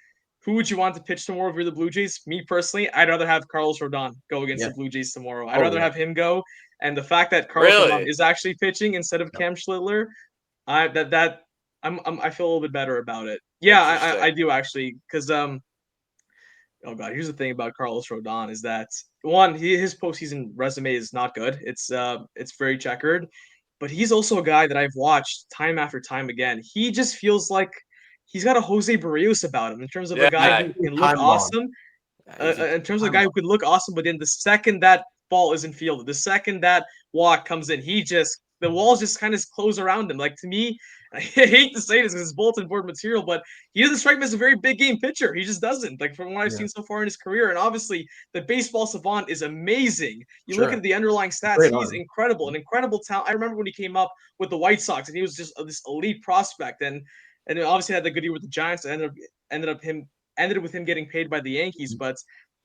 Who would you want to pitch tomorrow if you're the Blue Jays? Me personally, I'd rather have Carlos Rodon go against the Blue Jays tomorrow. I'd rather have him go. And the fact that Carlos Rodon is actually pitching instead of Cam Schlittler, I feel a little bit better about it. Yeah, I do actually, because oh God, here's the thing about Carlos Rodon is that his postseason resume is not good. It's very checkered, but he's also a guy that I've watched time after time again. He just feels like he's got a Jose Barrios about him in terms of a guy who can look awesome. In terms of a guy who can look awesome, but then the second that ball isn't fielded, the second that walk comes in, the walls just kind of close around him. Like, to me, I hate to say this because it's bulletin board material, but he doesn't strike me as a very big game pitcher. He just doesn't, like, from what I've seen so far in his career. And obviously, the baseball savant is amazing. You look at the underlying stats, he's incredible, an incredible talent. I remember when he came up with the White Sox, and he was just this elite prospect, and obviously had the good year with the Giants. Ended with him getting paid by the Yankees. But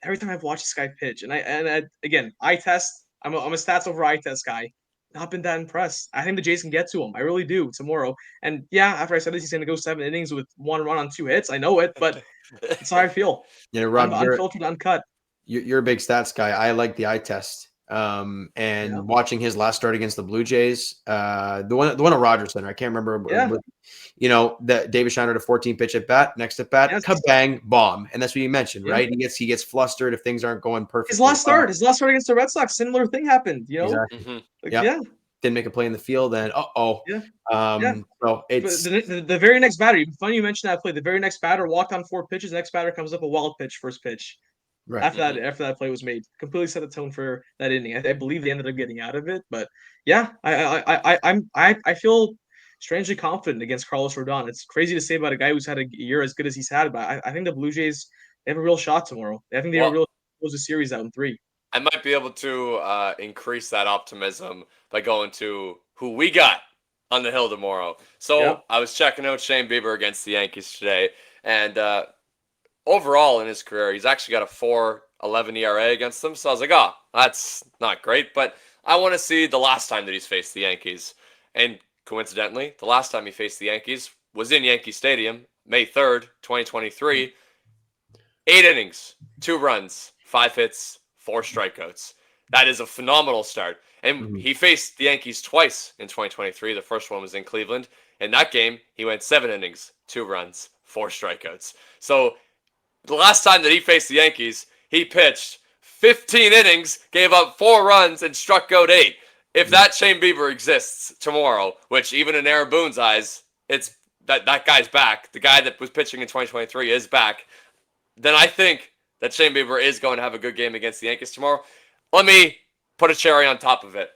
every time I've watched this guy pitch, again, eye test. I'm a stats over eye test guy. Not been that impressed. I think the Jays can get to him. I really do tomorrow. And yeah, after I said this, he's going to go 7 innings with 1 run on 2 hits. I know it, but it's how I feel. Yeah, Rob, unfiltered, uncut. You're a big stats guy. I like the eye test. Watching his last start against the Blue Jays, the one at Rogers Center, I can't remember. But, that David Shiner had a 14 pitch at bat, next at bat, kabang, bomb, and that's what you mentioned, right? He gets flustered if things aren't going perfect. His last start against the Red Sox, similar thing happened. Exactly. Mm-hmm. didn't make a play in the field, and Yeah. So it's The very next batter. Funny you mentioned that play. The very next batter walked on 4 pitches. The next batter comes up a wild pitch, first pitch. right. After that play was made, completely set the tone for that inning. I believe they ended up getting out of it, but yeah, I feel strangely confident against Carlos Rodon. It's crazy to say about a guy who's had a year as good as he's had, but I think the Blue Jays, they have a real shot tomorrow. I think they have a real close the series out in 3. I might be able to increase that optimism by going to who we got on the hill tomorrow. So I was checking out Shane Bieber against the Yankees today, and overall in his career, he's actually got a 4.11 ERA against them. So I was like, oh, that's not great, but I want to see the last time that he's faced the Yankees. And coincidentally, the last time he faced the Yankees was in Yankee Stadium, May 3rd, 2023. 8 innings, 2 runs, 5 hits, 4 strikeouts. That is a phenomenal start. And he faced the Yankees twice in 2023. The first one was in Cleveland. In that game, he went 7 innings, 2 runs, 4 strikeouts. So the last time that he faced the Yankees, he pitched 15 innings, gave up 4 runs, and struck out 8. If that Shane Bieber exists tomorrow, which even in Aaron Boone's eyes, it's that guy's back. The guy that was pitching in 2023 is back. Then I think that Shane Bieber is going to have a good game against the Yankees tomorrow. Let me put a cherry on top of it.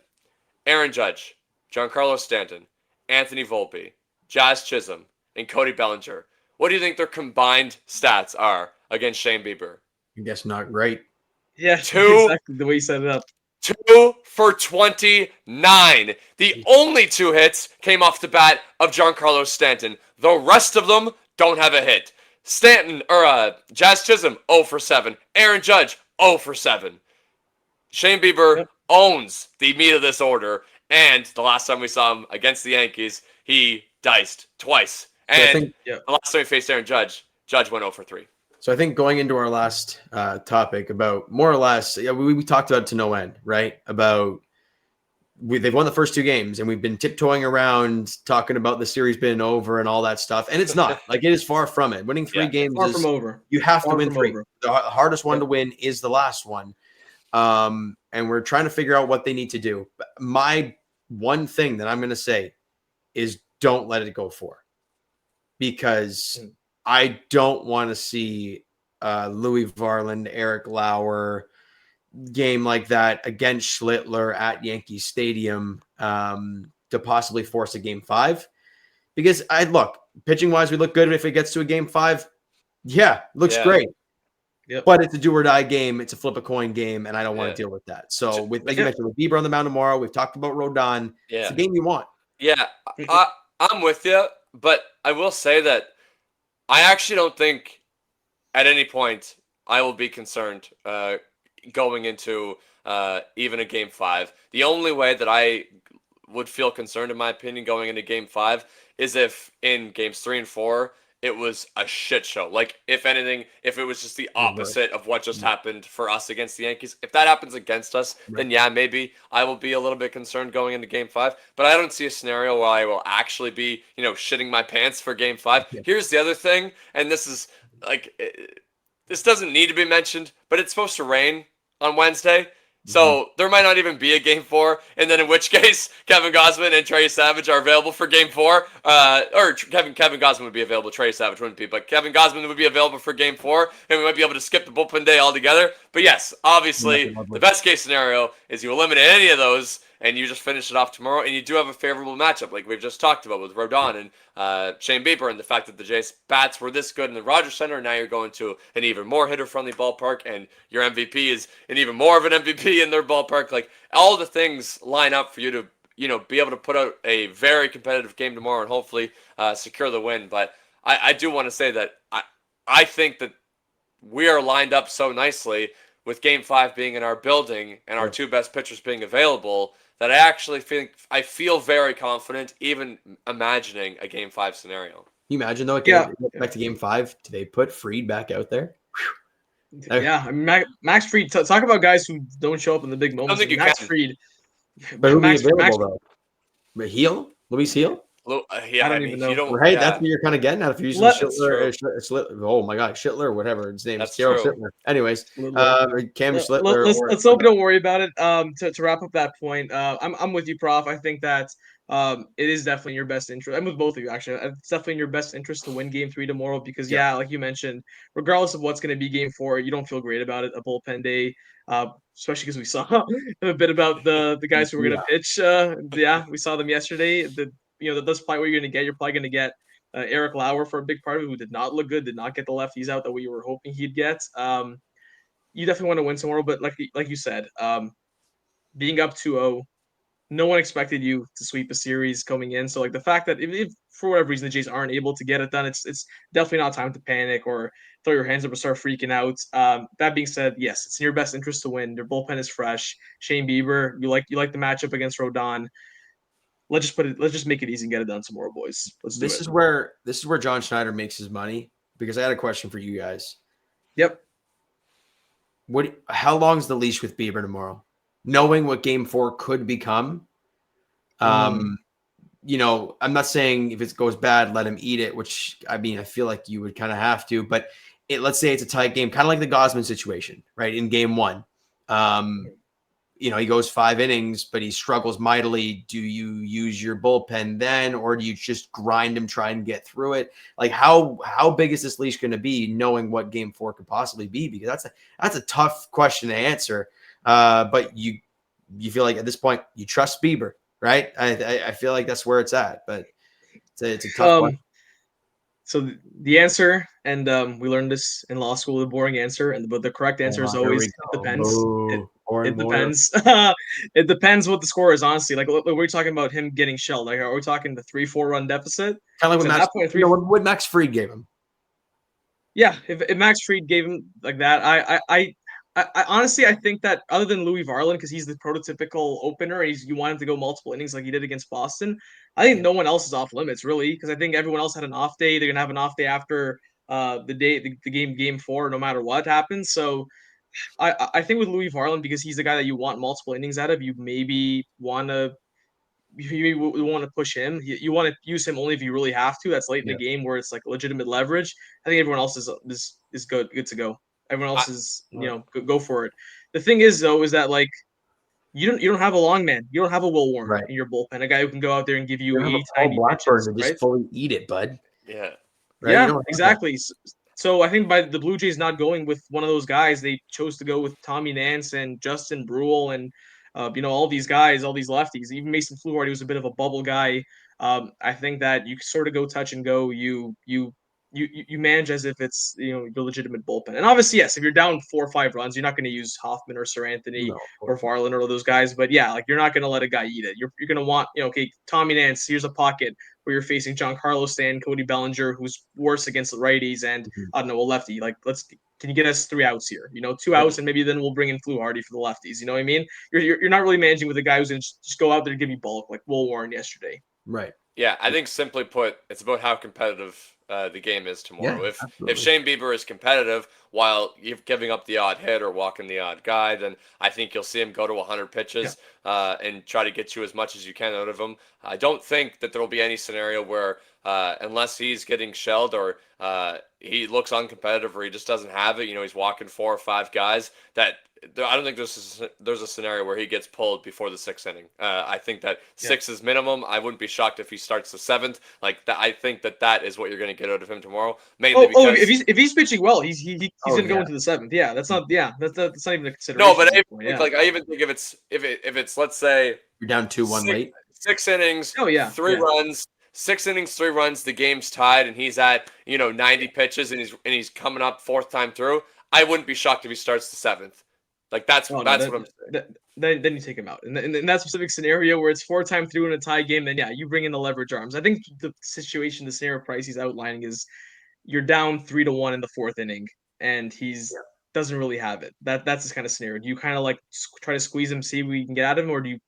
Aaron Judge, Giancarlo Stanton, Anthony Volpe, Jazz Chisholm, and Cody Bellinger. What do you think their combined stats are against Shane Bieber? I guess not great. Yeah, 2 exactly the way you set it up. 2 for 29. The only 2 hits came off the bat of Giancarlo Stanton. The rest of them don't have a hit. Jazz Chisholm, 0 for 7. Aaron Judge, 0 for 7. Shane Bieber owns the meat of this order, and the last time we saw him against the Yankees, he diced twice. And the last time he faced Aaron Judge, Judge went 0 for 3. So I think going into our last topic about more or less, we talked about it to no end, right? About they've won the first 2 games, and we've been tiptoeing around talking about the series being over and all that stuff, and it's not. Like, it is far from it. Winning 3 games far is from over. You have Far to win from 3. over. The hardest one to win is the last one, and we're trying to figure out what they need to do. My one thing that I'm going to say is don't let it go 4, because I don't want to see Louis Varland, Eric Lauer game like that against Schlittler at Yankee Stadium to possibly force a game 5. Because pitching wise, we look good if it gets to a game 5. Yeah, looks great. Yep. But it's a do or die game. It's a flip a coin game, and I don't want to deal with that. So, like you mentioned, with Bieber on the mound tomorrow, we've talked about Rodon. It's a game you want. Yeah, I'm with you, but I will say that I actually don't think at any point I will be concerned going into even a game 5. The only way that I would feel concerned, in my opinion, going into game 5 is if in games 3 and 4 it was a shit show. Like, if anything, if it was just the opposite of what just happened for us against the Yankees. If that happens against us, then yeah, maybe I will be a little bit concerned going into game 5. But I don't see a scenario where I will actually be, shitting my pants for game 5. Yeah. Here's the other thing, and this is this doesn't need to be mentioned, but it's supposed to rain on Wednesday. So there might not even be a game 4, and then in which case Kevin Gausman and Trey Yesavage are available for game 4. Or Kevin Gausman would be available. Trey Yesavage wouldn't be, but Kevin Gausman would be available for game 4, and we might be able to skip the bullpen day altogether. But yes, obviously the best case scenario is you eliminate any of those and you just finish it off tomorrow, and you do have a favorable matchup like we've just talked about with Rodon and Shane Bieber, and the fact that the Jays bats were this good in the Rogers Center, and now you're going to an even more hitter-friendly ballpark, and your MVP is an even more of an MVP in their ballpark. Like, all the things line up for you to, be able to put out a very competitive game tomorrow and hopefully secure the win. But I do want to say that I think that we are lined up so nicely with Game 5 being in our building and our 2 best pitchers being available that I feel very confident even imagining a Game 5 scenario. Can you imagine, though, back to Game 5, do they put Fried back out there? Yeah, I mean, Max Fried. Talk about guys who don't show up in the big moments. I don't think Max can. Fried. But who be available, though? Luis Heel? Yeah, I don't mean, even you know. don't. Right, Yeah, that's what you're kind of getting at if you're using Let- that's Schlittler. true. Oh my God, Schlittler, whatever his name is, That's Daryl true. Schlittler. Anyways, Schlittler. Cam Let, Schlittler let's or let's hope we don't worry about it. To wrap up that point, I'm with you, Prof. I think that it is definitely in your best interest. I'm with both of you actually. It's definitely in your best interest to win Game 3 tomorrow because Yep. like you mentioned, regardless of what's going to be Game 4, you don't feel great about it. A bullpen day, especially because we saw a bit about the guys who were going to pitch. We saw them yesterday. That's probably what you're going to get. You're probably going to get Eric Lauer for a big part of it, who did not look good, did not get the lefties out that we were hoping he'd get. You definitely want to win tomorrow, but like you said, being up 2-0, no one expected you to sweep a series coming in. So like the fact that if for whatever reason the Jays aren't able to get it done, it's definitely not time to panic or throw your hands up or start freaking out. That being said, yes, it's in your best interest to win. Their bullpen is fresh. Shane Bieber, you like the matchup against Rodon. Let's just make it easy and get it done tomorrow, boys. Let's do it. This is where John Schneider makes his money, because I had a question for you guys. Yep. How long's the leash with Bieber tomorrow? Knowing what Game 4 could become. I'm not saying if it goes bad, let him eat it, which I mean, I feel like you would kind of have to, but let's say it's a tight game, kind of like the Gosman situation, right? In Game 1. He goes 5 innings, but he struggles mightily. Do you use your bullpen then, or do you just grind him, try and get through it? Like how big is this leash going to be, knowing what Game 4 could possibly be? Because that's a tough question to answer. But you feel like at this point you trust Bieber, right? I feel like that's where it's at, but it's a tough one. So the answer, and we learned this in law school, the boring answer, but the correct answer is always it depends. It depends. It depends what the score is, honestly. Like we're talking about him getting shelled. Like, are we talking the 3-4 run deficit? Kind of like what Max Fried gave him. Yeah, if Max Fried gave him like that, I honestly I think that other than Louis Varland, because he's the prototypical opener, and you want him to go multiple innings like he did against Boston. I think no one else is off limits really, because I think everyone else had an off day. They're gonna have an off day after the game 4, no matter what happens. So I think with Louis Varland, because he's the guy that you want multiple innings out of, you maybe want to push him. You want to use him only if you really have to. That's late in the game where it's like legitimate leverage. I think everyone else is good to go. Everyone else is go for it. The thing is though, is that like you don't have a long man. You don't have a Will Warren in your bullpen, a guy who can go out there and give you 80 to 90 pitches, right? Just fully eat it, bud. Yeah. Right? Yeah, exactly. So I think by the Blue Jays not going with one of those guys, they chose to go with Tommy Nance and Justin Brule and all these guys, all these lefties. Even Mason Fluharty was a bit of a bubble guy. I think that you sort of go touch and go. You manage as if it's your legitimate bullpen. And obviously, yes, if you're down 4 or 5 runs, you're not going to use Hoffman or Sir Anthony or Varland or those guys. But yeah, like you're not going to let a guy eat it. You're going to want okay, Tommy Nance. Here's a pocket where you're facing Giancarlo Stanton, Cody Bellinger, who's worse against the righties, and I don't know, a lefty. Like can you get us 3 outs here? 2 outs, and maybe then we'll bring in Fluharty for the lefties. You know what I mean? You're not really managing with a guy who's going to just go out there and give you bulk like Will Warren yesterday. Right. Yeah, I think simply put, it's about how competitive the game is tomorrow. Yeah, if Shane Bieber is competitive while you're giving up the odd hit or walking the odd guy, then I think you'll see him go to 100 pitches and try to get you as much as you can out of him. I don't think that there will be any scenario where, unless he's getting shelled or he looks uncompetitive or he just doesn't have it, he's walking 4 or 5 guys, that I don't think there's a scenario where he gets pulled before the 6th inning. I think that 6 is minimum. I wouldn't be shocked if he starts the 7th. Like that, I think that is what you're going to get out of him tomorrow. Mainly because if he's pitching well, he's going to go into the 7th. Yeah, that's not that's not even a consideration. No, but I even think if it's let's say you're down 2-1 late, 6 innings, 3 runs. 6 innings, 3 runs, the game's tied, and he's at 90 pitches, and he's coming up 4th time through. I wouldn't be shocked if he starts the 7th. Like that's what I'm saying. Then you take him out. In that specific scenario where it's 4 time through in a tie game, then you bring in the leverage arms. I think the scenario Price he's outlining is you're down 3-1 in the 4th inning, and he's doesn't really have it. That's this kind of scenario. Do you kind of like try to squeeze him, see if we can get out of him, or do you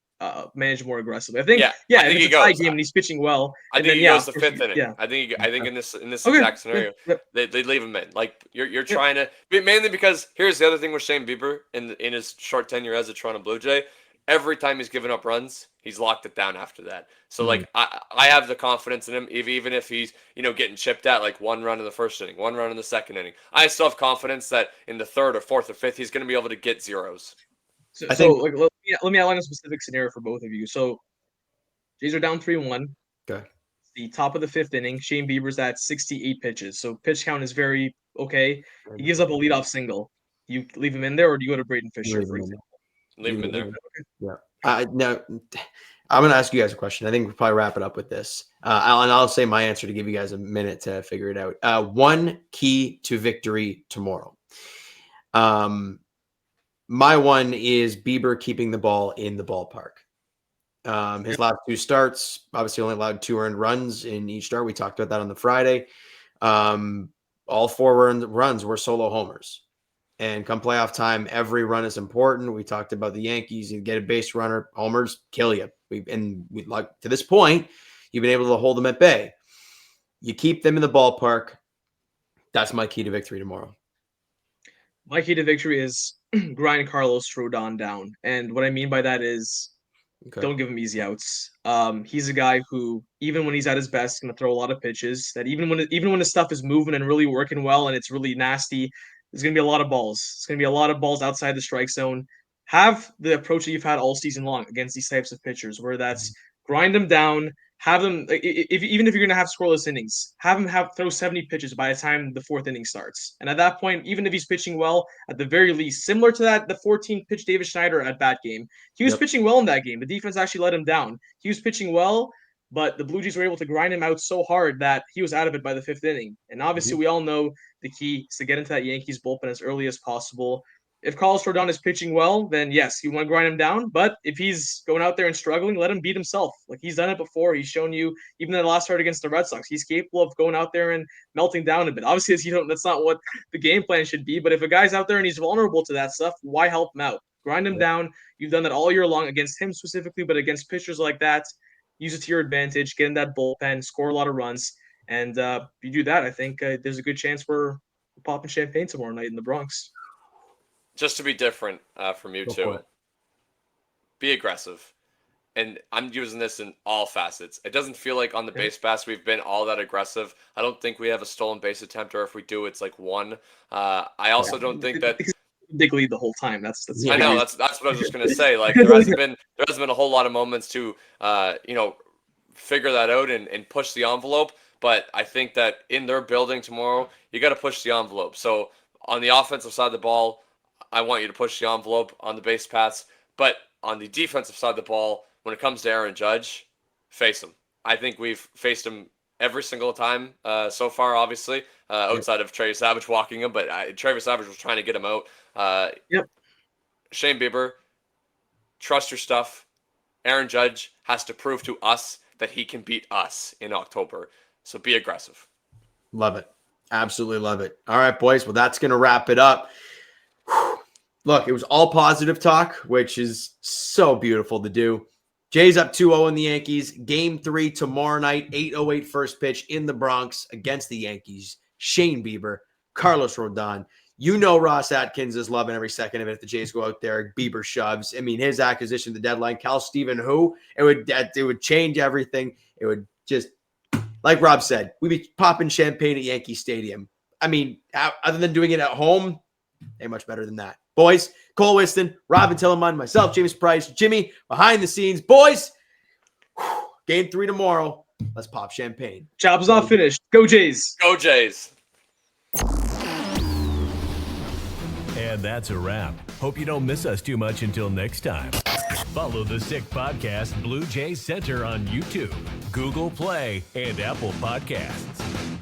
manage more aggressively? I think if it's a tie game and he's pitching well, I think he goes the 5th inning. Yeah. I think in this exact scenario, they leave him in. Like you're trying to mainly because here's the other thing with Shane Bieber in his short tenure as a Toronto Blue Jay. every time he's given up runs, he's locked it down after that. So like I have the confidence in him, even if he's getting chipped at like 1 run in the first inning, 1 run in the second inning. I still have confidence that in the third or fourth or fifth, he's going to be able to get zeros. So like, let me outline a specific scenario for both of you. So Jays are down 3-1. Okay. The top of the 5th inning, Shane Bieber's at 68 pitches. So pitch count is very okay. He gives up a leadoff single. You leave him in there, or do you go to Braden Fisher, for example? Leave him in there. Yeah. Now, I'm going to ask you guys a question. I think we'll probably wrap it up with this. I'll say my answer to give you guys a minute to figure it out. One key to victory tomorrow. My one is Bieber keeping the ball in the ballpark. His last 2 starts, obviously only allowed 2 earned runs in each start. We talked about that on the Friday. All 4 runs were solo homers. And come playoff time, every run is important. We talked about the Yankees. You get a base runner, homers kill you. To this point, you've been able to hold them at bay. You keep them in the ballpark. That's my key to victory tomorrow. My key to victory is grind Carlos Rodon down. And what I mean by that is don't give him easy outs. He's a guy who, even when he's at his best, is going to throw a lot of pitches. That even when his stuff is moving and really working well and it's really nasty, there's going to be a lot of balls. It's going to be a lot of balls outside the strike zone. Have the approach that you've had all season long against these types of pitchers, where that's grind them down, have them, even if you're going to have scoreless innings, have him throw 70 pitches by the time the 4th inning starts. And at that point, even if he's pitching well, at the very least, similar to the 14-pitch David Schneider at bat game, he was pitching well in that game. The defense actually let him down. He was pitching well, but the Blue Jays were able to grind him out so hard that he was out of it by the 5th inning. And obviously, we all know the key is to get into that Yankees bullpen as early as possible. If Carlos Rodon is pitching well, then yes, you want to grind him down. But if he's going out there and struggling, let him beat himself. Like, he's done it before. He's shown you, even in the last start against the Red Sox, he's capable of going out there and melting down a bit. Obviously, that's not what the game plan should be. But if a guy's out there and he's vulnerable to that stuff, why help him out? Grind him down. You've done that all year long against him specifically, but against pitchers like that, use it to your advantage, get in that bullpen, score a lot of runs. And if you do that, I think there's a good chance we're popping champagne tomorrow night in the Bronx. Just to be different from you two, be aggressive. And I'm using this in all facets. It doesn't feel like on the base pass we've been all that aggressive. I don't think we have a stolen base attempt, or if we do, it's like 1. I also don't think that big lead the whole time. That's I know that's what I was just gonna say. Like, there hasn't been a whole lot of moments to figure that out and push the envelope. But I think that in their building tomorrow, you got to push the envelope. So on the offensive side of the ball, I want you to push the envelope on the base paths. But on the defensive side of the ball, when it comes to Aaron Judge, face him. I think we've faced him every single time so far, obviously, outside of Trey Yesavage walking him. But Trey Yesavage was trying to get him out. Shane Bieber, trust your stuff. Aaron Judge has to prove to us that he can beat us in October. So be aggressive. Love it. Absolutely love it. All right, boys. Well, that's going to wrap it up. Look, it was all positive talk, which is so beautiful to do. Jays up 2-0 in the Yankees. Game 3 tomorrow night, 8:08 first pitch in the Bronx against the Yankees. Shane Bieber, Carlos Rodon. You know Ross Atkins is loving every second of it if the Jays go out there. Bieber shoves. I mean, his acquisition, the deadline, Cal Steven, it would change everything. It would just, like Rob said, we'd be popping champagne at Yankee Stadium. I mean, other than doing it at home, ain't much better than that. Boys, Cole Whiston, Robin Tilleman, myself, James Price, Jimmy, behind the scenes. Boys, game 3 tomorrow. Let's pop champagne. Job's not finished. Go Jays. Go Jays. And that's a wrap. Hope you don't miss us too much until next time. Follow the Sick Podcast Blue Jays Center on YouTube, Google Play, and Apple Podcasts.